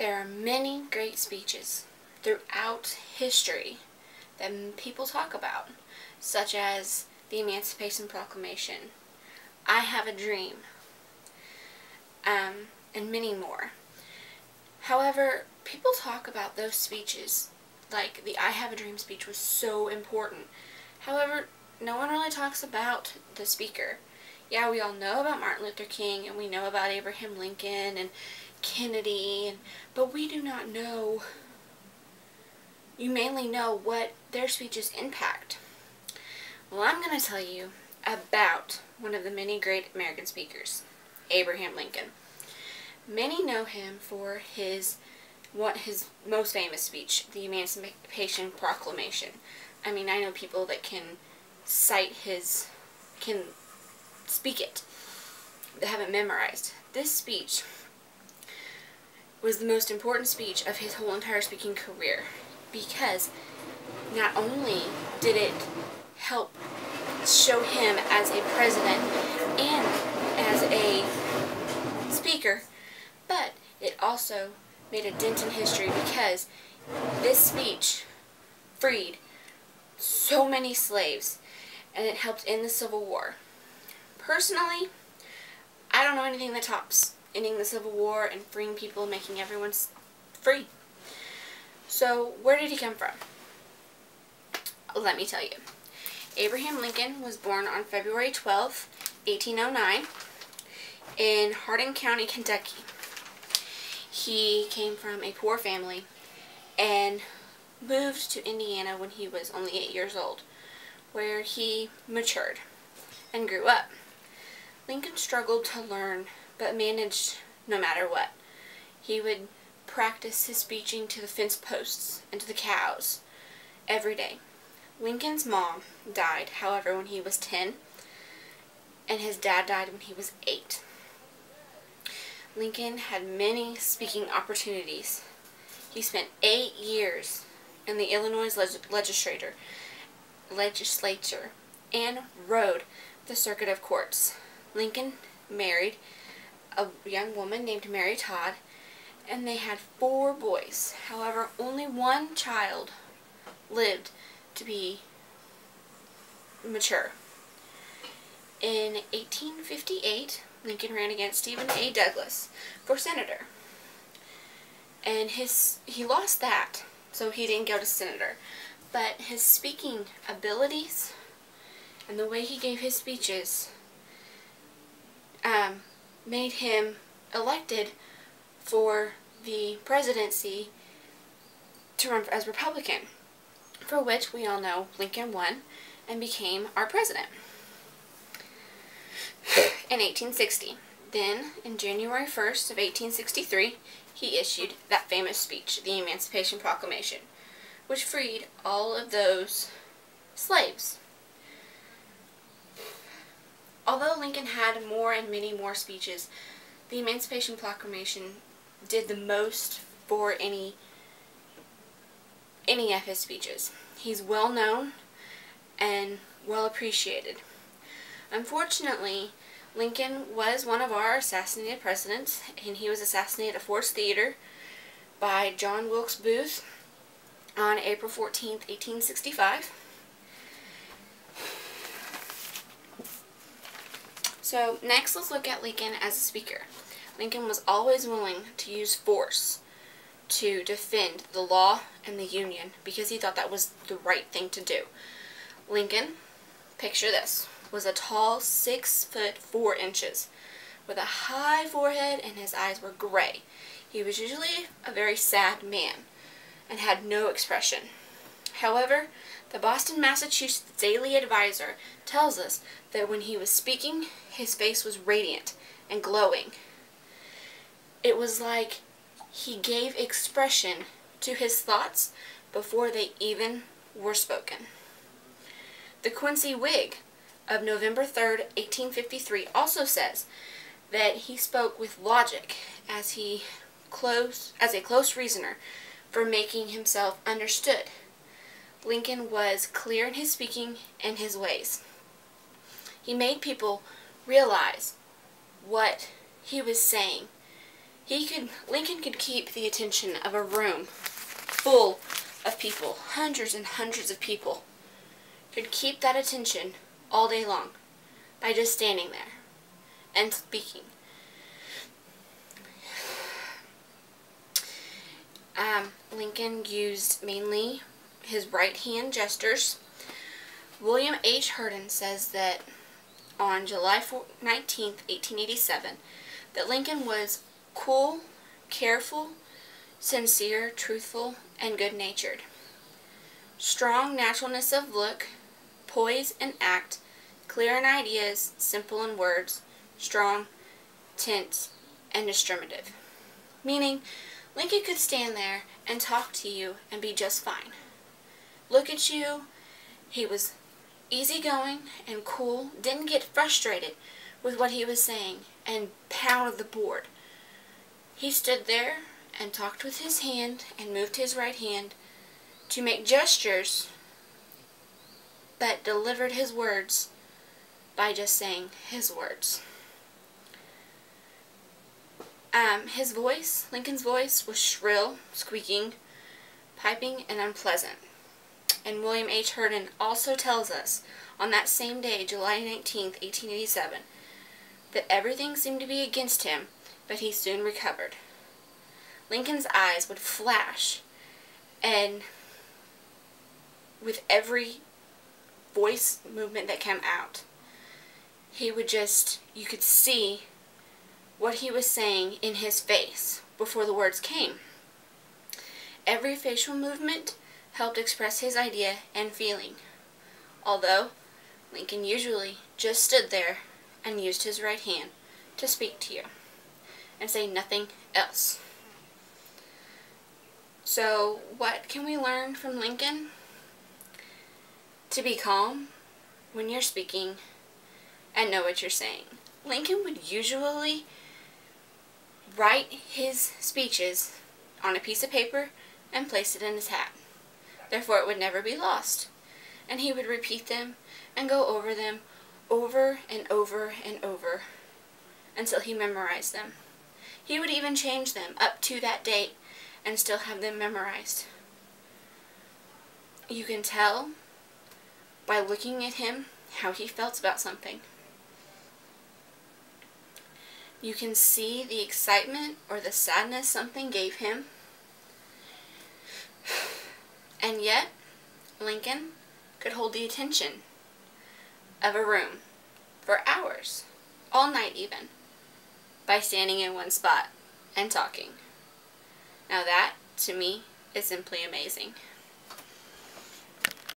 There are many great speeches throughout history that people talk about, such as the Emancipation Proclamation, I Have a Dream, and many more. However, people talk about those speeches, like the I Have a Dream speech was so important. However, no one really talks about the speaker. Yeah, we all know about Martin Luther King, and we know about Abraham Lincoln and Kennedy, but we do not know, you mainly know what their speeches impact. Well, I'm going to tell you about one of the many great American speakers, Abraham Lincoln. Many know him for his most famous speech, the Emancipation Proclamation. I mean, I know people that can speak it, that have it memorized. This speech was the most important speech of his whole entire speaking career, because not only did it help show him as a president and as a speaker, but it also made a dent in history, because this speech freed so many slaves and it helped end the Civil War. Personally, I don't know anything that tops ending the Civil War and freeing people and making everyone free. So, where did he come from? Let me tell you. Abraham Lincoln was born on February 12, 1809, in Hardin County, Kentucky. He came from a poor family and moved to Indiana when he was only 8 years old, where he matured and grew up. Lincoln struggled to learn, but managed no matter what. He would practice his speeching to the fence posts and to the cows every day. Lincoln's mom died, however, when he was 10, and his dad died when he was 8. Lincoln had many speaking opportunities. He spent 8 years in the Illinois legislature and rode the circuit of courts. Lincoln married a young woman named Mary Todd, and they had 4 boys. However, only one child lived to be mature. In 1858, Lincoln ran against Stephen A. Douglas for senator, and he lost that, so he didn't go to senator. But his speaking abilities and the way he gave his speeches made him elected for the presidency to run as Republican, for which we all know Lincoln won and became our president in 1860. Then, in January 1st of 1863, he issued that famous speech, the Emancipation Proclamation, which freed all of those slaves. Although Lincoln had more and many more speeches, the Emancipation Proclamation did the most for any of his speeches. He's well known and well appreciated. Unfortunately, Lincoln was one of our assassinated presidents, and he was assassinated at Ford's Theater by John Wilkes Booth on April 14th, 1865. So next, let's look at Lincoln as a speaker. Lincoln was always willing to use force to defend the law and the Union, because he thought that was the right thing to do. Lincoln, picture this, was a tall 6'4" with a high forehead, and his eyes were gray. He was usually a very sad man and had no expression. However, the Boston, Massachusetts Daily Advisor tells us that when he was speaking, his face was radiant and glowing. It was like he gave expression to his thoughts before they even were spoken. The Quincy Whig of November 3rd, 1853 also says that he spoke with logic as a close reasoner for making himself understood. Lincoln was clear in his speaking and his ways. He made people realize what he was saying. Lincoln could keep the attention of a room full of people, hundreds and hundreds of people, could keep that attention all day long by just standing there and speaking. Lincoln used mainly his right hand gestures. William H. Herndon says that on July 19th, 1887, that Lincoln was cool, careful, sincere, truthful, and good-natured. Strong naturalness of look, poise in act, clear in ideas, simple in words, strong, tense, and discriminative. Meaning, Lincoln could stand there and talk to you and be just fine. Look at you, he was easygoing and cool, didn't get frustrated with what he was saying and pounded the board. He stood there and talked with his hand and moved his right hand to make gestures, but delivered his words by just saying his words. His voice, Lincoln's voice, was shrill, squeaking, piping, and unpleasant. And William H. Herndon also tells us on that same day, July 19th, 1887, that everything seemed to be against him, but he soon recovered. Lincoln's eyes would flash, and with every voice movement that came out, he would you could see what he was saying in his face before the words came. Every facial movement helped express his idea and feeling, although Lincoln usually just stood there and used his right hand to speak to you and say nothing else. So, what can we learn from Lincoln? To be calm when you're speaking and know what you're saying. Lincoln would usually write his speeches on a piece of paper and place it in his hat. Therefore, it would never be lost. And he would repeat them and go over them over and over and over until he memorized them. He would even change them up to that date and still have them memorized. You can tell by looking at him how he felt about something. You can see the excitement or the sadness something gave him. And yet, Lincoln could hold the attention of a room for hours, all night even, by standing in one spot and talking. Now that, to me, is simply amazing.